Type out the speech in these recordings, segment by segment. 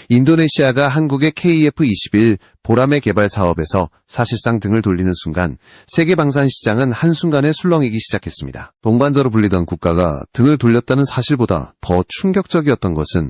인도네시아가 한국의 KF-21 보라매 개발 사업에서 사실상 등을 돌리는 순간 세계 방산 시장은 한순간에 술렁이기 시작했습니다. 동반자로 불리던 국가가 등을 돌렸다는 사실보다 더 충격적이었던 것은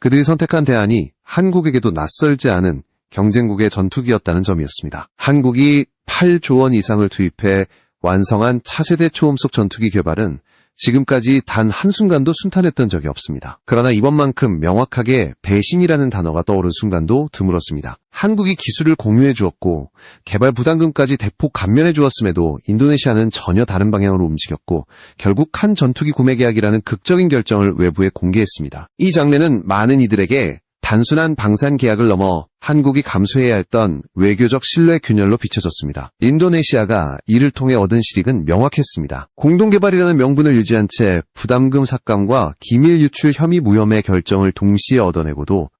그들이 선택한 대안이 한국에게도 낯설지 않은 경쟁국의 전투기였다는 점이었습니다. 한국이 8조 원 이상을 투입해 완성한 차세대 초음속 전투기 개발은 지금까지 단 한순간도 순탄했던 적이 없습니다. 그러나 이번만큼 명확하게 배신이라는 단어가 떠오른 순간도 드물었습니다. 한국이 기술을 공유해 주었고 개발 부담금까지 대폭 감면해 주었음에도 인도네시아는 전혀 다른 방향으로 움직였고 결국 한 전투기 구매 계약이라는 극적인 결정을 외부에 공개했습니다. 이 장면은 많은 이들에게 단순한 방산 계약을 넘어 한국이 감수해야 했던 외교적 신뢰 균열로 비춰졌습니다. 인도네시아가 이를 통해 얻은 실익은 명확했습니다. 공동개발이라는 명분을 유지한 채 부담금 삭감과 기밀 유출 혐의 무혐의 결정을 동시에 얻어내고도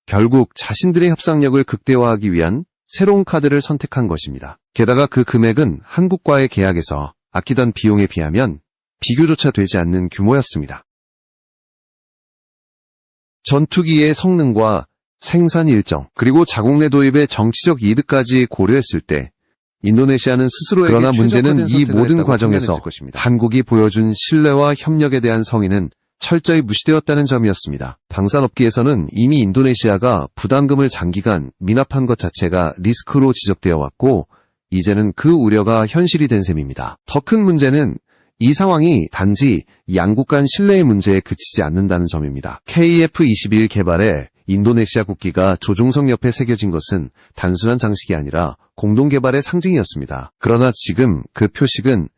결국 자신들의 협상력을 극대화하기 위한 새로운 카드를 선택한 것입니다. 게다가 그 금액은 한국과의 계약에서 아끼던 비용에 비하면 비교조차 되지 않는 규모였습니다. 전투기의 성능과 생산 일정, 그리고 자국 내 도입의 정치적 이득까지 고려했을 때 인도네시아는 스스로에게 그러나 문제는 이 모든 과정에서 한국이 보여준 신뢰와 협력에 대한 성의는 철저히 무시되었다는 점이었습니다. 방산업계에서는 이미 인도네시아가 부담금을 장기간 미납한 것 자체가 리스크로 지적되어 왔고 이제는 그 우려가 현실이 된 셈입니다. 더 큰 문제는 이 상황이 단지 양국 간 신뢰의 문제에 그치지 않는다는 점입니다. KF-21 개발에 인도네시아 국기가 조종석 옆에 새겨진 것은 단순한 장식이 아니라 공동개발의 상징이었습니다. 그러나 지금 그 표식은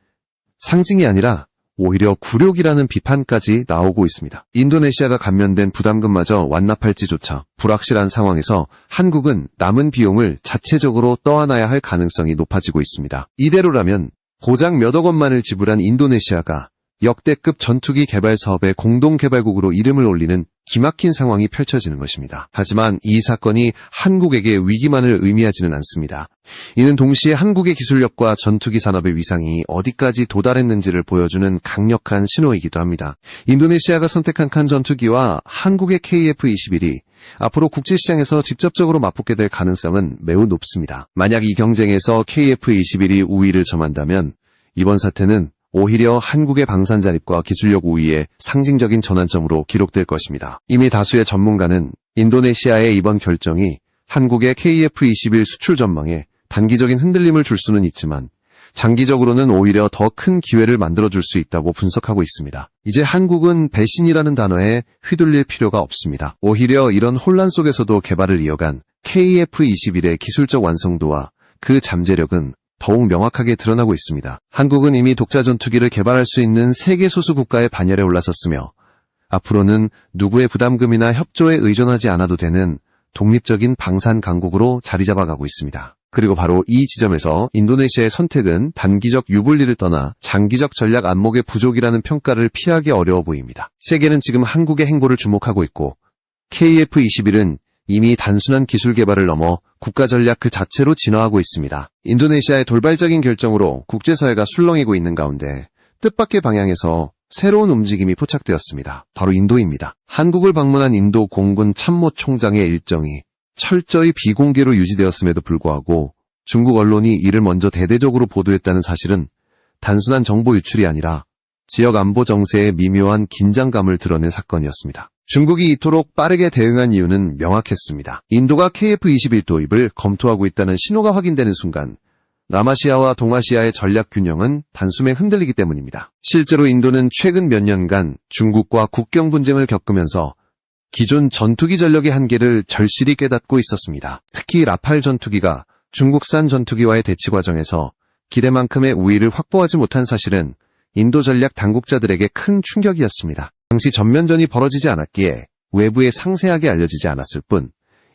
상징이 아니라 오히려 굴욕이라는 비판까지 나오고 있습니다. 인도네시아가 감면된 부담금마저 완납할지조차 불확실한 상황에서 한국은 남은 비용을 자체적으로 떠안아야 할 가능성이 높아지고 있습니다. 이대로라면 고작 몇억 원만을 지불한 인도네시아가 역대급 전투기 개발 사업의 공동개발국으로 이름을 올리는 기막힌 상황이 펼쳐지는 것입니다. 하지만 이 사건이 한국에게 위기만을 의미하지는 않습니다. 이는 동시에 한국의 기술력과 전투기 산업의 위상이 어디까지 도달했는지를 보여주는 강력한 신호이기도 합니다. 인도네시아가 선택한 칸 전투기와 한국의 KF-21이 앞으로 국제시장에서 직접적으로 맞붙게 될 가능성은 매우 높습니다. 만약 이 경쟁에서 KF-21이 우위를 점한다면 이번 사태는 오히려 한국의 방산 자립과 기술력 우위의 상징적인 전환점으로 기록될 것입니다. 이미 다수의 전문가는 인도네시아의 이번 결정이 한국의 KF-21 수출 전망에 단기적인 흔들림을 줄 수는 있지만 장기적으로는 오히려 더 큰 기회를 만들어줄 수 있다고 분석하고 있습니다. 이제 한국은 배신이라는 단어에 휘둘릴 필요가 없습니다. 오히려 이런 혼란 속에서도 개발을 이어간 KF-21의 기술적 완성도와 그 잠재력은 더욱 명확하게 드러나고 있습니다. 한국은 이미 독자 전투기를 개발할 수 있는 세계 소수 국가의 반열에 올라섰으며 앞으로는 누구의 부담금이나 협조에 의존하지 않아도 되는 독립적인 방산 강국으로 자리 잡아가고 있습니다. 그리고 바로 이 지점에서 인도네시아의 선택은 단기적 유불리를 떠나 장기적 전략 안목의 부족이라는 평가를 피하기 어려워 보입니다. 세계는 지금 한국의 행보를 주목하고 있고 KF-21은 이미 단순한 기술 개발을 넘어 국가 전략 그 자체로 진화하고 있습니다. 인도네시아의 돌발적인 결정으로 국제사회가 술렁이고 있는 가운데 뜻밖의 방향에서 새로운 움직임이 포착되었습니다. 바로 인도입니다. 한국을 방문한 인도 공군 참모총장의 일정이 철저히 비공개로 유지되었음에도 불구하고 중국 언론이 이를 먼저 대대적으로 보도했다는 사실은 단순한 정보 유출이 아니라 지역 안보 정세의 미묘한 긴장감을 드러낸 사건이었습니다. 중국이 이토록 빠르게 대응한 이유는 명확했습니다. 인도가 KF-21 도입을 검토하고 있다는 신호가 확인되는 순간 남아시아와 동아시아의 전략 균형은 단숨에 흔들리기 때문입니다. 실제로 인도는 최근 몇 년간 중국과 국경 분쟁을 겪으면서 기존 전투기 전력의 한계를 절실히 깨닫고 있었습니다. 특히 라팔 전투기가 중국산 전투기와의 대치 과정에서 기대만큼의 우위를 확보하지 못한 사실은 인도 전략 당국자들에게 큰 충격이었습니다. 당시 전면전이 벌어지지 않았기에 외부에 상세하게 알려지지 않았을 뿐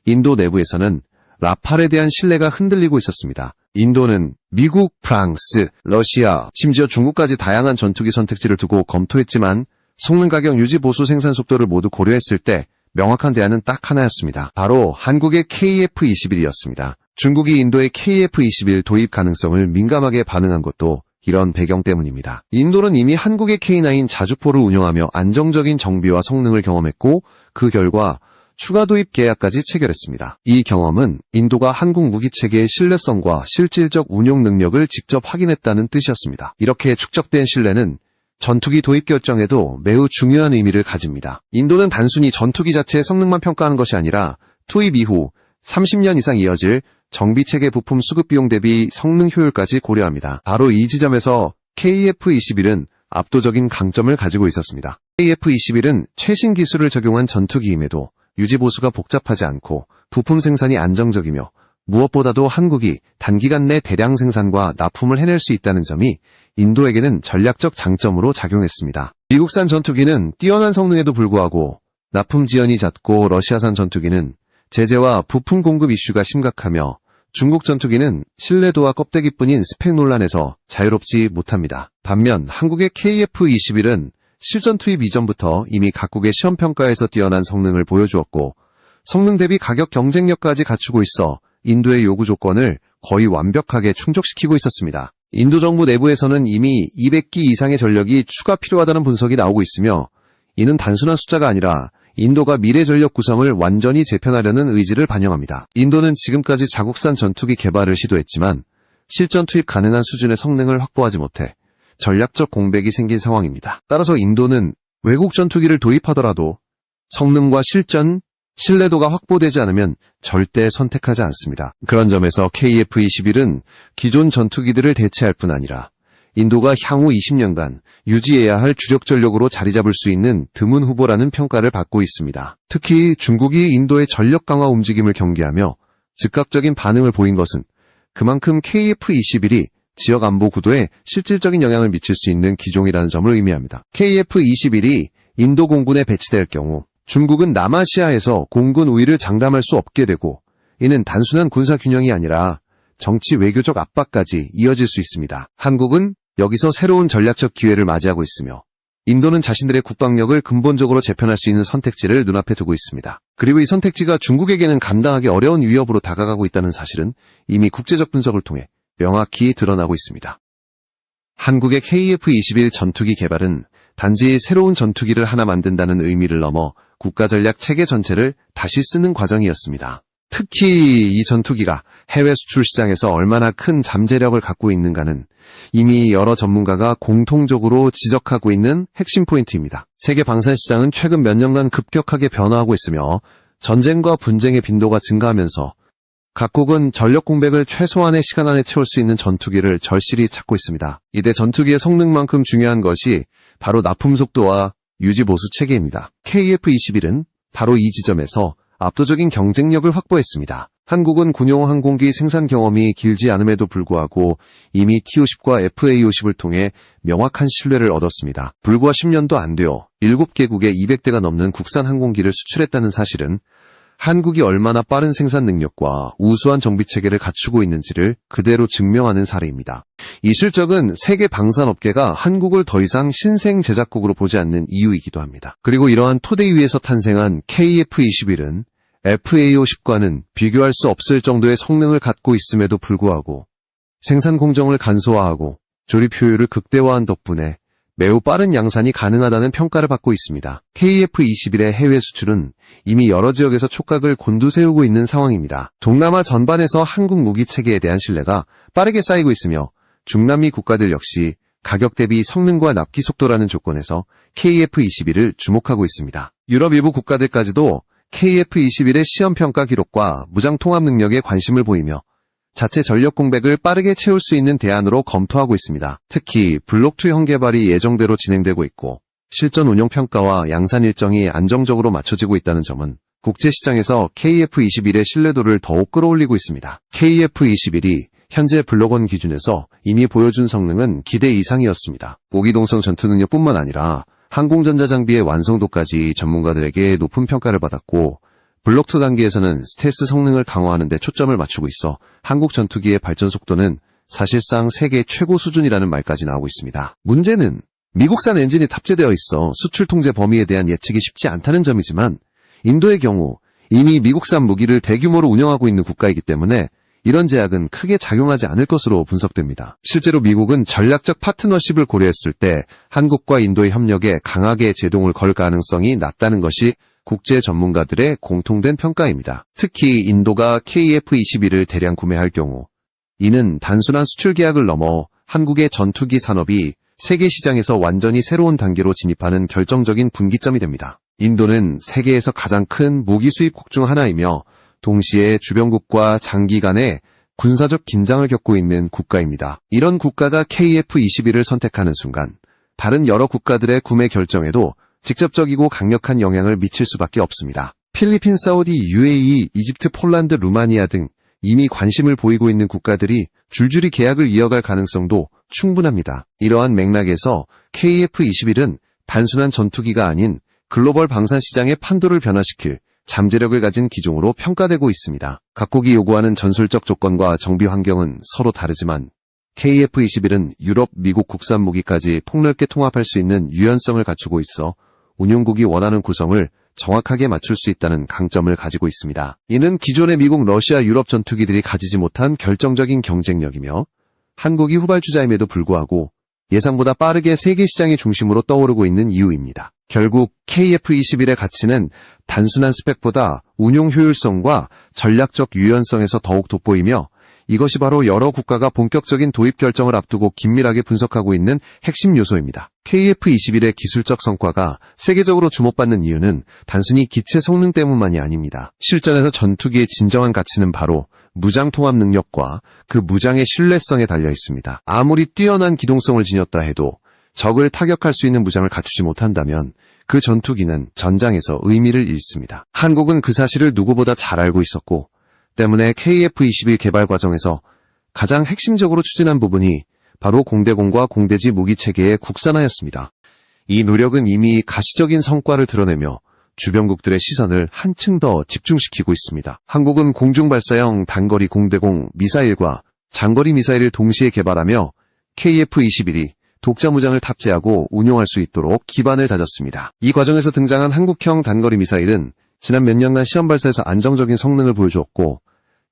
인도 내부에서는 라팔에 대한 신뢰가 흔들리고 있었습니다. 인도는 미국, 프랑스, 러시아, 심지어 중국까지 다양한 전투기 선택지를 두고 검토했지만 성능 가격 유지 보수 생산 속도를 모두 고려했을 때 명확한 대안은 딱 하나였습니다. 바로 한국의 KF-21이었습니다. 중국이 인도의 KF-21 도입 가능성을 민감하게 반응한 것도 이런 배경 때문입니다. 인도는 이미 한국의 K9 자주포를 운영하며 안정적인 정비와 성능을 경험했고 그 결과 추가 도입 계약까지 체결했습니다. 이 경험은 인도가 한국 무기체계의 신뢰성과 실질적 운용 능력을 직접 확인했다는 뜻이었습니다. 이렇게 축적된 신뢰는 전투기 도입 결정에도 매우 중요한 의미를 가집니다. 인도는 단순히 전투기 자체의 성능만 평가하는 것이 아니라 투입 이후 30년 이상 이어질 정비체계 부품 수급 비용 대비 성능 효율까지 고려합니다. 바로 이 지점에서 KF-21은 압도적인 강점을 가지고 있었습니다. KF-21은 최신 기술을 적용한 전투기임에도 유지 보수가 복잡하지 않고 부품 생산이 안정적이며 무엇보다도 한국이 단기간 내 대량 생산과 납품을 해낼 수 있다는 점이 인도에게는 전략적 장점으로 작용했습니다. 미국산 전투기는 뛰어난 성능에도 불구하고 납품 지연이 잦고 러시아산 전투기는 제재와 부품 공급 이슈가 심각하며 중국 전투기는 신뢰도와 껍데기뿐인 스펙 논란에서 자유롭지 못합니다. 반면 한국의 KF-21은 실전 투입 이전부터 이미 각국의 시험평가에서 뛰어난 성능을 보여주었고 성능 대비 가격 경쟁력까지 갖추고 있어 인도의 요구 조건을 거의 완벽하게 충족시키고 있었습니다. 인도 정부 내부에서는 이미 200기 이상의 전력이 추가 필요하다는 분석이 나오고 있으며 이는 단순한 숫자가 아니라 인도가 미래 전력 구성을 완전히 재편하려는 의지를 반영합니다. 인도는 지금까지 자국산 전투기 개발을 시도했지만 실전 투입 가능한 수준의 성능을 확보하지 못해 전략적 공백이 생긴 상황입니다. 따라서 인도는 외국 전투기를 도입하더라도 성능과 실전, 신뢰도가 확보되지 않으면 절대 선택하지 않습니다. 그런 점에서 KF-21은 기존 전투기들을 대체할 뿐 아니라 인도가 향후 20년간 유지해야 할 주력 전력으로 자리 잡을 수 있는 드문 후보라는 평가를 받고 있습니다. 특히 중국이 인도의 전력 강화 움직임을 경계하며 즉각적인 반응을 보인 것은 그만큼 KF-21이 지역 안보 구도에 실질적인 영향을 미칠 수 있는 기종이라는 점을 의미합니다. KF-21이 인도 공군에 배치될 경우 중국은 남아시아에서 공군 우위를 장담할 수 없게 되고 이는 단순한 군사 균형이 아니라 정치 외교적 압박까지 이어질 수 있습니다. 한국은 여기서 새로운 전략적 기회를 맞이하고 있으며 인도는 자신들의 국방력을 근본적으로 재편할 수 있는 선택지를 눈앞에 두고 있습니다. 그리고 이 선택지가 중국에게는 감당하기 어려운 위협으로 다가가고 있다는 사실은 이미 국제적 분석을 통해 명확히 드러나고 있습니다. 한국의 KF-21 전투기 개발은 단지 새로운 전투기를 하나 만든다는 의미를 넘어 국가전략 체계 전체를 다시 쓰는 과정이었습니다. 특히 이 전투기가 해외 수출 시장에서 얼마나 큰 잠재력을 갖고 있는가는 이미 여러 전문가가 공통적으로 지적하고 있는 핵심 포인트입니다. 세계 방산 시장은 최근 몇 년간 급격하게 변화하고 있으며 전쟁과 분쟁의 빈도가 증가하면서 각국은 전력 공백을 최소한의 시간 안에 채울 수 있는 전투기를 절실히 찾고 있습니다. 이때 전투기의 성능만큼 중요한 것이 바로 납품 속도와 유지 보수 체계입니다. KF-21은 바로 이 지점에서 압도적인 경쟁력을 확보했습니다. 한국은 군용 항공기 생산 경험이 길지 않음에도 불구하고 이미 T-50과 FA-50을 통해 명확한 신뢰를 얻었습니다. 불과 10년도 안 되어 7개국에 200대가 넘는 국산 항공기를 수출했다는 사실은 한국이 얼마나 빠른 생산 능력과 우수한 정비체계를 갖추고 있는지를 그대로 증명하는 사례입니다. 이 실적은 세계 방산업계가 한국을 더 이상 신생 제작국으로 보지 않는 이유이기도 합니다. 그리고 이러한 토대 위에서 탄생한 KF-21은 FA-50과는 비교할 수 없을 정도의 성능을 갖고 있음에도 불구하고 생산 공정을 간소화하고 조립 효율을 극대화한 덕분에 매우 빠른 양산이 가능하다는 평가를 받고 있습니다. KF-21의 해외 수출은 이미 여러 지역에서 촉각을 곤두세우고 있는 상황입니다. 동남아 전반에서 한국 무기 체계에 대한 신뢰가 빠르게 쌓이고 있으며 중남미 국가들 역시 가격 대비 성능과 납기 속도라는 조건에서 KF-21을 주목하고 있습니다. 유럽 일부 국가들까지도 KF-21의 시험평가 기록과 무장 통합 능력에 관심을 보이며 자체 전력 공백을 빠르게 채울 수 있는 대안으로 검토하고 있습니다. 특히 블록2 형 개발이 예정대로 진행되고 있고 실전 운용 평가와 양산 일정이 안정적으로 맞춰지고 있다는 점은 국제시장에서 KF-21의 신뢰도를 더욱 끌어올리고 있습니다. KF-21이 현재 블록1 기준에서 이미 보여준 성능은 기대 이상이었습니다. 고기동성 전투 능력뿐만 아니라 항공전자 장비의 완성도까지 전문가들에게 높은 평가를 받았고 블록2 단계에서는 스텔스 성능을 강화하는 데 초점을 맞추고 있어 한국 전투기의 발전 속도는 사실상 세계 최고 수준이라는 말까지 나오고 있습니다. 문제는 미국산 엔진이 탑재되어 있어 수출 통제 범위에 대한 예측이 쉽지 않다는 점이지만 인도의 경우 이미 미국산 무기를 대규모로 운영하고 있는 국가이기 때문에 이런 제약은 크게 작용하지 않을 것으로 분석됩니다. 실제로 미국은 전략적 파트너십을 고려했을 때 한국과 인도의 협력에 강하게 제동을 걸 가능성이 낮다는 것이 국제 전문가들의 공통된 평가입니다. 특히 인도가 KF-21을 대량 구매할 경우 이는 단순한 수출 계약을 넘어 한국의 전투기 산업이 세계 시장에서 완전히 새로운 단계로 진입하는 결정적인 분기점이 됩니다. 인도는 세계에서 가장 큰 무기 수입국 중 하나이며 동시에 주변국과 장기간의 군사적 긴장을 겪고 있는 국가입니다. 이런 국가가 KF-21을 선택하는 순간 다른 여러 국가들의 구매 결정에도 직접적이고 강력한 영향을 미칠 수밖에 없습니다. 필리핀, 사우디, UAE, 이집트, 폴란드, 루마니아 등 이미 관심을 보이고 있는 국가들이 줄줄이 계약을 이어갈 가능성도 충분합니다. 이러한 맥락에서 KF-21은 단순한 전투기가 아닌 글로벌 방산 시장의 판도를 변화시킬 잠재력을 가진 기종으로 평가되고 있습니다. 각국이 요구하는 전술적 조건과 정비 환경은 서로 다르지만 KF-21은 유럽, 미국 국산 무기까지 폭넓게 통합할 수 있는 유연성을 갖추고 있어 운용국이 원하는 구성을 정확하게 맞출 수 있다는 강점을 가지고 있습니다. 이는 기존의 미국, 러시아, 유럽 전투기들이 가지지 못한 결정적인 경쟁력이며 한국이 후발주자임에도 불구하고 예상보다 빠르게 세계 시장의 중심으로 떠오르고 있는 이유입니다. 결국 KF-21의 가치는 단순한 스펙보다 운용 효율성과 전략적 유연성에서 더욱 돋보이며 이것이 바로 여러 국가가 본격적인 도입 결정을 앞두고 긴밀하게 분석하고 있는 핵심 요소입니다. KF-21의 기술적 성과가 세계적으로 주목받는 이유는 단순히 기체 성능 때문만이 아닙니다. 실전에서 전투기의 진정한 가치는 바로 무장 통합 능력과 그 무장의 신뢰성에 달려 있습니다. 아무리 뛰어난 기동성을 지녔다 해도 적을 타격할 수 있는 무장을 갖추지 못한다면 그 전투기는 전장에서 의미를 잃습니다. 한국은 그 사실을 누구보다 잘 알고 있었고 때문에 KF-21 개발 과정에서 가장 핵심적으로 추진한 부분이 바로 공대공과 공대지 무기체계의 국산화였습니다. 이 노력은 이미 가시적인 성과를 드러내며 주변국들의 시선을 한층 더 집중시키고 있습니다. 한국은 공중발사형 단거리 공대공 미사일과 장거리 미사일을 동시에 개발하며 KF-21이 독자무장을 탑재하고 운용할 수 있도록 기반을 다졌습니다. 이 과정에서 등장한 한국형 단거리 미사일은 지난 몇 년간 시험 발사에서 안정적인 성능을 보여주었고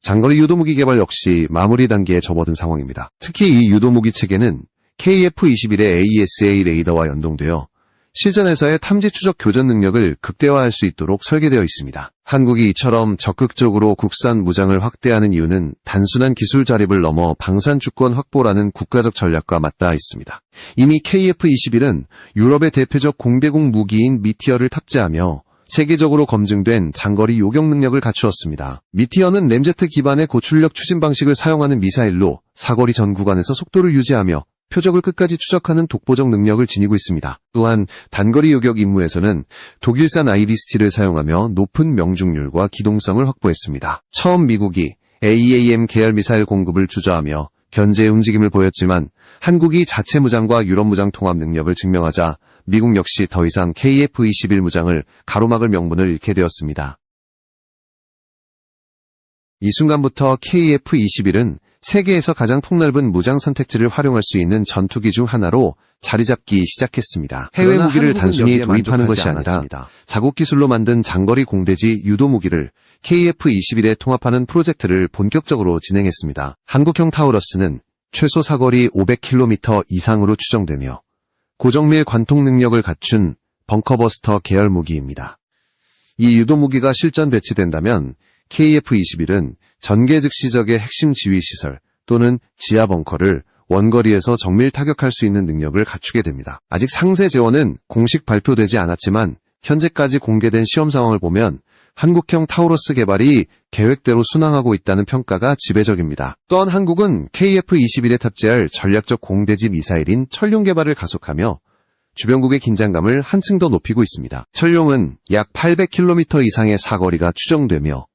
장거리 유도무기 개발 역시 마무리 단계에 접어든 상황입니다. 특히 이 유도무기 체계는 KF-21의 AESA 레이더와 연동되어 실전에서의 탐지 추적 교전 능력을 극대화할 수 있도록 설계되어 있습니다. 한국이 이처럼 적극적으로 국산 무장을 확대하는 이유는 단순한 기술 자립을 넘어 방산 주권 확보라는 국가적 전략과 맞닿아 있습니다. 이미 KF-21은 유럽의 대표적 공대공 무기인 미티어를 탑재하며 세계적으로 검증된 장거리 요격 능력을 갖추었습니다. 미티어는 램제트 기반의 고출력 추진 방식을 사용하는 미사일로 사거리 전 구간에서 속도를 유지하며 표적을 끝까지 추적하는 독보적 능력을 지니고 있습니다. 또한 단거리 요격 임무에서는 독일산 아이리스티를 사용하며 높은 명중률과 기동성을 확보했습니다. 처음 미국이 AEAM 계열 미사일 공급을 주저하며 견제의 움직임을 보였지만 한국이 자체 무장과 유럽 무장 통합 능력을 증명하자 미국 역시 더 이상 KF-21 무장을 가로막을 명분을 잃게 되었습니다. 이 순간부터 KF-21은 세계에서 가장 폭넓은 무장 선택지를 활용할 수 있는 전투기 중 하나로 자리 잡기 시작했습니다. 해외 무기를 단순히 도입하는 것이 아니라 자국 기술로 만든 장거리 공대지 유도 무기를 KF-21에 통합하는 프로젝트를 본격적으로 진행했습니다. 한국형 타우러스는 최소 사거리 500km 이상으로 추정되며 고정밀 관통 능력을 갖춘 벙커버스터 계열 무기입니다. 이 유도 무기가 실전 배치된다면 KF-21은 전개 즉시적의 핵심 지휘시설 또는 지하 벙커를 원거리에서 정밀 타격할 수 있는 능력을 갖추게 됩니다. 아직 상세 재원은 공식 발표되지 않았지만 현재까지 공개된 시험 상황을 보면 한국형 타우러스 개발이 계획대로 순항하고 있다는 평가가 지배적입니다. 또한 한국은 KF-21에 탑재할 전략적 공대지 미사일인 철룡 개발을 가속하며 주변국의 긴장감을 한층 더 높이고 있습니다. 철룡은 약 800km 이상의 사거리가 추정되며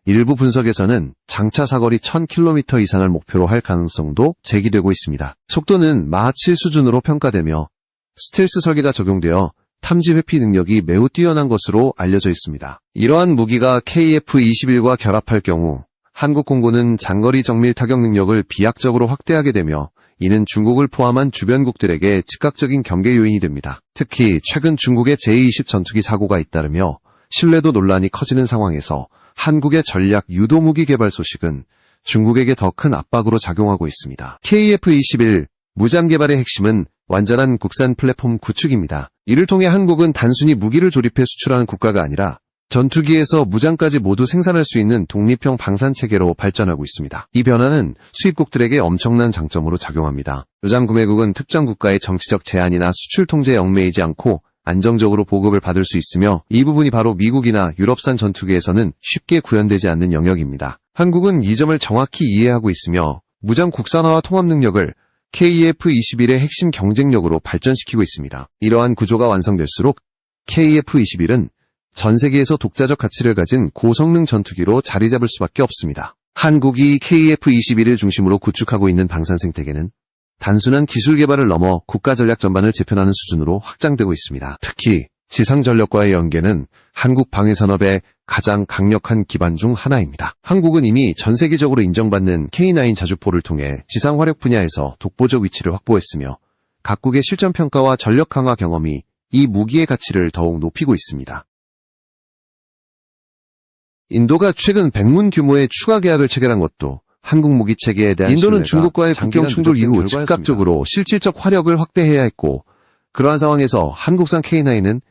일부 분석에서는 장차 사거리 1000km 이상을 목표로 할 가능성도 제기되고 있습니다. 속도는 마하 7 수준으로 평가되며 스텔스 설계가 적용되어 탐지 회피 능력이 매우 뛰어난 것으로 알려져 있습니다. 이러한 무기가 KF-21과 결합할 경우 한국 공군은 장거리 정밀 타격 능력을 비약적으로 확대하게 되며 이는 중국을 포함한 주변국들에게 즉각적인 경계 요인이 됩니다. 특히 최근 중국의 제-20 전투기 사고가 잇따르며 신뢰도 논란이 커지는 상황에서 한국의 전략 유도무기 개발 소식은 중국에게 더 큰 압박으로 작용하고 있습니다. KF-21 무장 개발의 핵심은 완전한 국산 플랫폼 구축입니다. 이를 통해 한국은 단순히 무기를 조립해 수출하는 국가가 아니라 전투기에서 무장까지 모두 생산할 수 있는 독립형 방산체계로 발전하고 있습니다. 이 변화는 수입국들에게 엄청난 장점으로 작용합니다. 무장구매국은 특정 국가의 정치적 제한이나 수출 통제에 얽매이지 않고 안정적으로 보급을 받을 수 있으며, 이 부분이 바로 미국이나 유럽산 전투기에서는 쉽게 구현되지 않는 영역입니다. 한국은 이 점을 정확히 이해하고 있으며 무장 국산화와 통합 능력을 KF-21의 핵심 경쟁력으로 발전시키고 있습니다. 이러한 구조가 완성될수록 KF-21은 전 세계에서 독자적 가치를 가진 고성능 전투기로 자리 잡을 수밖에 없습니다. 한국이 KF-21을 중심으로 구축하고 있는 방산 생태계는 단순한 기술 개발을 넘어 국가 전략 전반을 재편하는 수준으로 확장되고 있습니다. 특히 지상 전력과의 연계는 한국 방위산업의 가장 강력한 기반 중 하나입니다. 한국은 이미 전 세계적으로 인정받는 K9 자주포를 통해 지상 화력 분야에서 독보적 위치를 확보했으며, 각국의 실전 평가와 전력 강화 경험이 이 무기의 가치를 더욱 높이고 있습니다. 인도가 최근 백문 규모의 추가 계약을 체결한 것도 한국 무기 체계에 대한 인도는 중국과의 국경 충돌 이후 즉각적으로 실질적 화력을 확대해야 했고, 그러한 상황에서 한국산 K9은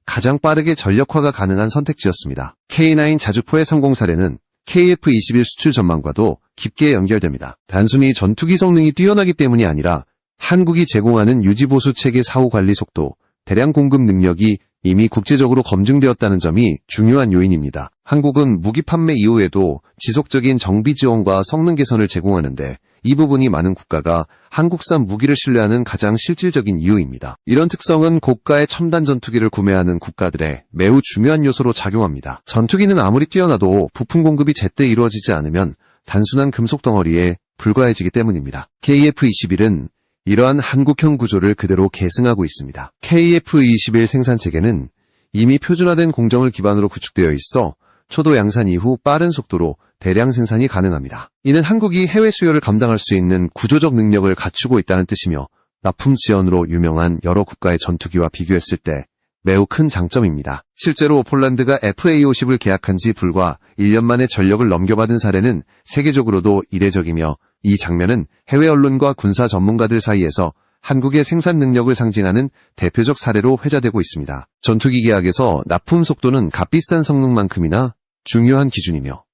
가장 빠르게 전력화가 가능한 선택지였습니다. K9 자주포의 성공 사례는 KF-21 수출 전망과도 깊게 연결됩니다. 단순히 전투기 성능이 뛰어나기 때문이 아니라 한국이 제공하는 유지보수 체계 사후 관리 속도, 대량 공급 능력이 이미 국제적으로 검증되었다는 점이 중요한 요인입니다. 한국은 무기 판매 이후에도 지속적인 정비 지원과 성능 개선을 제공하는데, 이 부분이 많은 국가가 한국산 무기를 신뢰하는 가장 실질적인 이유입니다. 이런 특성은 고가의 첨단 전투기를 구매하는 국가들의 매우 중요한 요소로 작용합니다. 전투기는 아무리 뛰어나도 부품 공급이 제때 이루어지지 않으면 단순한 금속 덩어리에 불과해지기 때문입니다. KF-21은 이러한 한국형 구조를 그대로 계승하고 있습니다. KF-21 생산체계는 이미 표준화된 공정을 기반으로 구축되어 있어 초도 양산 이후 빠른 속도로 대량 생산이 가능합니다. 이는 한국이 해외 수요를 감당할 수 있는 구조적 능력을 갖추고 있다는 뜻이며, 납품 지원으로 유명한 여러 국가의 전투기와 비교했을 때 매우 큰 장점입니다. 실제로 폴란드가 FA-50을 계약한 지 불과 1년 만에 전력을 넘겨받은 사례는 세계적으로도 이례적이며, 이 장면은 해외 언론과 군사 전문가들 사이에서 한국의 생산 능력을 상징하는 대표적 사례로 회자되고 있습니다. 전투기 계약에서 납품 속도는 값비싼 성능만큼이나 중요한 기준이며,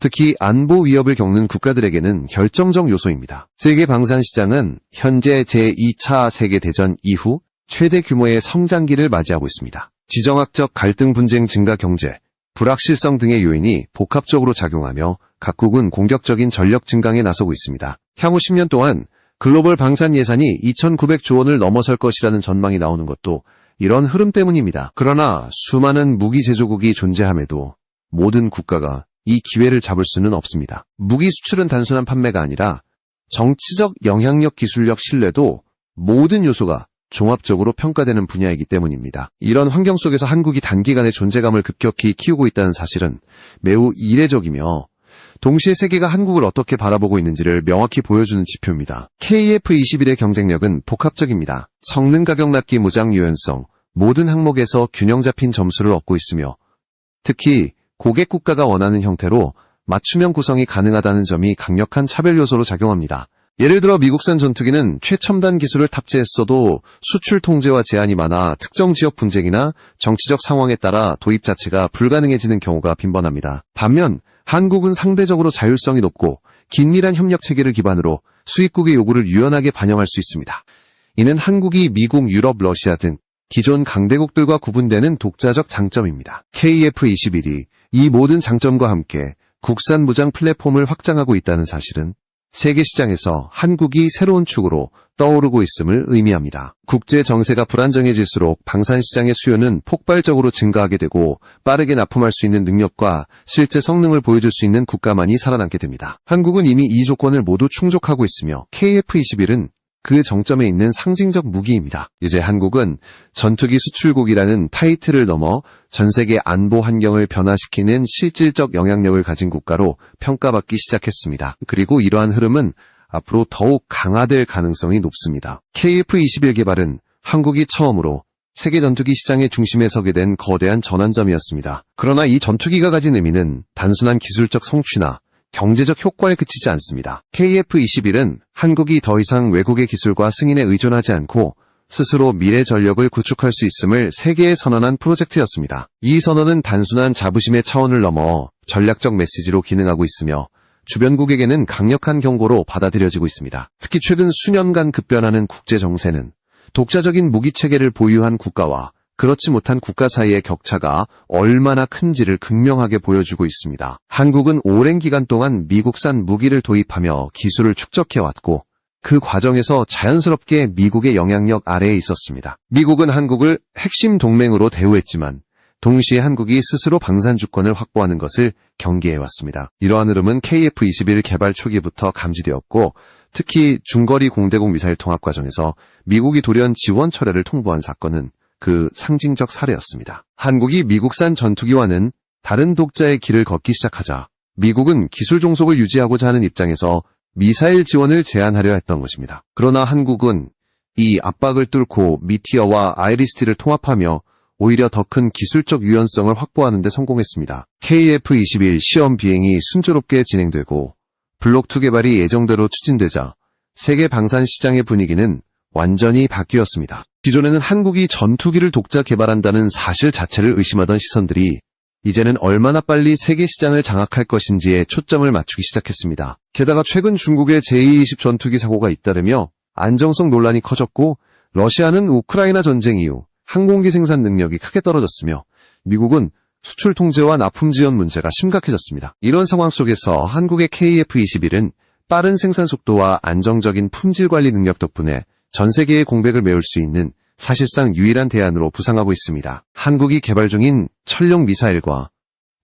특히 안보 위협을 겪는 국가들에게는 결정적 요소입니다. 세계 방산 시장은 현재 제2차 세계대전 이후 최대 규모의 성장기를 맞이하고 있습니다. 지정학적 갈등 분쟁 증가 경제, 불확실성 등의 요인이 복합적으로 작용하며 각국은 공격적인 전력 증강에 나서고 있습니다. 향후 10년 동안 글로벌 방산 예산이 2,900조 원을 넘어설 것이라는 전망이 나오는 것도 이런 흐름 때문입니다. 그러나 수많은 무기 제조국이 존재함에도 모든 국가가 이 기회를 잡을 수는 없습니다. 무기 수출은 단순한 판매가 아니라 정치적 영향력, 기술력, 신뢰도 모든 요소가 종합적으로 평가되는 분야이기 때문입니다. 이런 환경 속에서 한국이 단기간에 존재감을 급격히 키우고 있다는 사실은 매우 이례적이며, 동시에 세계가 한국을 어떻게 바라보고 있는지를 명확히 보여주는 지표입니다. KF-21의 경쟁력은 복합적입니다. 성능, 가격 낮기, 무장 유연성, 모든 항목에서 균형 잡힌 점수를 얻고 있으며, 특히 고객 국가가 원하는 형태로 맞춤형 구성이 가능하다는 점이 강력한 차별 요소로 작용합니다. 예를 들어 미국산 전투기는 최첨단 기술을 탑재했어도 수출 통제와 제한이 많아 특정 지역 분쟁이나 정치적 상황에 따라 도입 자체가 불가능해지는 경우가 빈번합니다. 반면 한국은 상대적으로 자율성이 높고 긴밀한 협력 체계를 기반으로 수입국의 요구를 유연하게 반영할 수 있습니다. 이는 한국이 미국, 유럽, 러시아 등 기존 강대국들과 구분되는 독자적 장점입니다. KF-21이 이 모든 장점과 함께 국산 무장 플랫폼을 확장하고 있다는 사실은 세계 시장에서 한국이 새로운 축으로 떠오르고 있음을 의미합니다. 국제 정세가 불안정해질수록 방산 시장의 수요는 폭발적으로 증가하게 되고, 빠르게 납품할 수 있는 능력과 실제 성능을 보여줄 수 있는 국가만이 살아남게 됩니다. 한국은 이미 이 조건을 모두 충족하고 있으며 KF-21은 그 정점에 있는 상징적 무기입니다. 이제 한국은 전투기 수출국이라는 타이틀을 넘어 전 세계 안보 환경을 변화시키는 실질적 영향력을 가진 국가로 평가받기 시작했습니다. 그리고 이러한 흐름은 앞으로 더욱 강화될 가능성이 높습니다. KF-21 개발은 한국이 처음으로 세계 전투기 시장의 중심에 서게 된 거대한 전환점이었습니다. 그러나 이 전투기가 가진 의미는 단순한 기술적 성취나 경제적 효과에 그치지 않습니다. KF-21은 한국이 더 이상 외국의 기술과 승인에 의존하지 않고 스스로 미래 전력을 구축할 수 있음을 세계에 선언한 프로젝트였습니다. 이 선언은 단순한 자부심의 차원을 넘어 전략적 메시지로 기능하고 있으며 주변국에게는 강력한 경고로 받아들여지고 있습니다. 특히 최근 수년간 급변하는 국제 정세는 독자적인 무기 체계를 보유한 국가와 그렇지 못한 국가 사이의 격차가 얼마나 큰지를 극명하게 보여주고 있습니다. 한국은 오랜 기간 동안 미국산 무기를 도입하며 기술을 축적해왔고 그 과정에서 자연스럽게 미국의 영향력 아래에 있었습니다. 미국은 한국을 핵심 동맹으로 대우했지만 동시에 한국이 스스로 방산 주권을 확보하는 것을 경계해왔습니다. 이러한 흐름은 KF-21 개발 초기부터 감지되었고 특히 중거리 공대공 미사일 통합 과정에서 미국이 돌연 지원 철회를 통보한 사건은 그 상징적 사례였습니다. 한국이 미국산 전투기와는 다른 독자의 길을 걷기 시작하자 미국은 기술 종속을 유지하고자 하는 입장에서 미사일 지원을 제한하려 했던 것입니다. 그러나 한국은 이 압박을 뚫고 미티어와 아이리스-T를 통합하며 오히려 더 큰 기술적 유연성을 확보하는 데 성공했습니다. KF-21 시험 비행이 순조롭게 진행되고 블록2 개발이 예정대로 추진되자 세계 방산 시장의 분위기는 완전히 바뀌었습니다. 기존에는 한국이 전투기를 독자 개발한다는 사실 자체를 의심하던 시선들이 이제는 얼마나 빨리 세계 시장을 장악할 것인지에 초점을 맞추기 시작했습니다. 게다가 최근 중국의 제220 전투기 사고가 잇따르며 안정성 논란이 커졌고 러시아는 우크라이나 전쟁 이후 항공기 생산 능력이 크게 떨어졌으며 미국은 수출 통제와 납품 지원 문제가 심각해졌습니다. 이런 상황 속에서 한국의 KF-21은 빠른 생산 속도와 안정적인 품질 관리 능력 덕분에 전 세계의 공백을 메울 수 있는 사실상 유일한 대안으로 부상하고 있습니다. 한국이 개발 중인 천룡 미사일과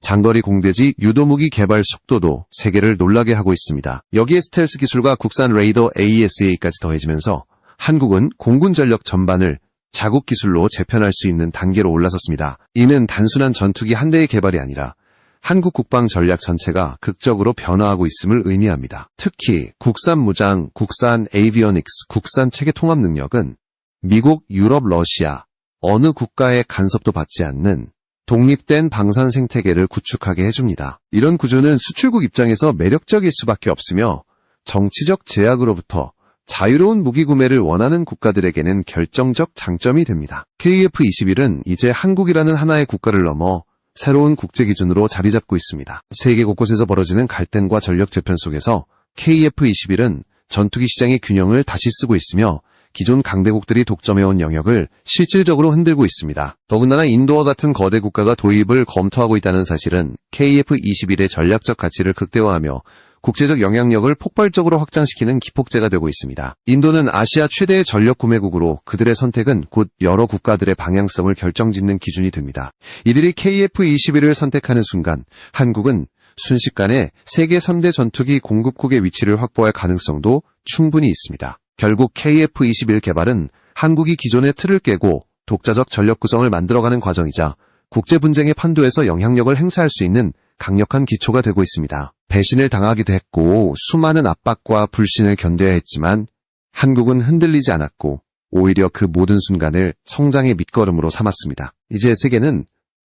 장거리 공대지 유도무기 개발 속도도 세계를 놀라게 하고 있습니다. 여기에 스텔스 기술과 국산 레이더 AESA까지 더해지면서 한국은 공군 전력 전반을 자국 기술로 재편할 수 있는 단계로 올라섰습니다. 이는 단순한 전투기 한 대의 개발이 아니라 한국 국방 전략 전체가 극적으로 변화하고 있음을 의미합니다. 특히 국산 무장, 국산 에이비어닉스, 국산 체계 통합 능력은 미국, 유럽, 러시아 어느 국가의 간섭도 받지 않는 독립된 방산 생태계를 구축하게 해줍니다. 이런 구조는 수출국 입장에서 매력적일 수밖에 없으며 정치적 제약으로부터 자유로운 무기 구매를 원하는 국가들에게는 결정적 장점이 됩니다. KF-21은 이제 한국이라는 하나의 국가를 넘어 새로운 국제 기준으로 자리 잡고 있습니다. 세계 곳곳에서 벌어지는 갈등과 전력 재편 속에서 KF-21은 전투기 시장의 균형을 다시 쓰고 있으며 기존 강대국들이 독점해온 영역을 실질적으로 흔들고 있습니다. 더군다나 인도와 같은 거대 국가가 도입을 검토하고 있다는 사실은 KF-21의 전략적 가치를 극대화하며 국제적 영향력을 폭발적으로 확장시키는 기폭제가 되고 있습니다. 인도는 아시아 최대의 전력 구매국으로 그들의 선택은 곧 여러 국가들의 방향성을 결정짓는 기준이 됩니다. 이들이 KF-21을 선택하는 순간 한국은 순식간에 세계 3대 전투기 공급국의 위치를 확보할 가능성도 충분히 있습니다. 결국 KF-21 개발은 한국이 기존의 틀을 깨고 독자적 전력 구성을 만들어가는 과정이자 국제 분쟁의 판도에서 영향력을 행사할 수 있는 강력한 기초가 되고 있습니다. 배신을 당하기도 했고 수많은 압박과 불신을 견뎌야 했지만 한국은 흔들리지 않았고 오히려 그 모든 순간을 성장의 밑거름으로 삼았습니다. 이제 세계는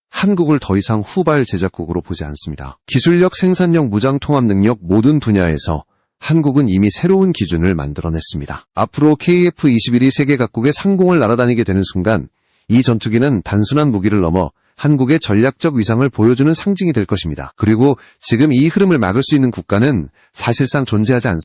한국을 더 이상 후발 제작국으로 보지 않습니다. 기술력, 생산력, 무장 통합 능력 모든 분야에서 한국은 이미 새로운 기준을 만들어냈습니다. 앞으로 KF-21이 세계 각국의 상공을 날아다니게 되는 순간 이 전투기는 단순한 무기를 넘어 한국의 전략적 위상을 보여주는 상징이 될 것입니다. 그리고 지금 이 흐름을 막을 수 있는 국가는 사실상 존재하지 않습니다.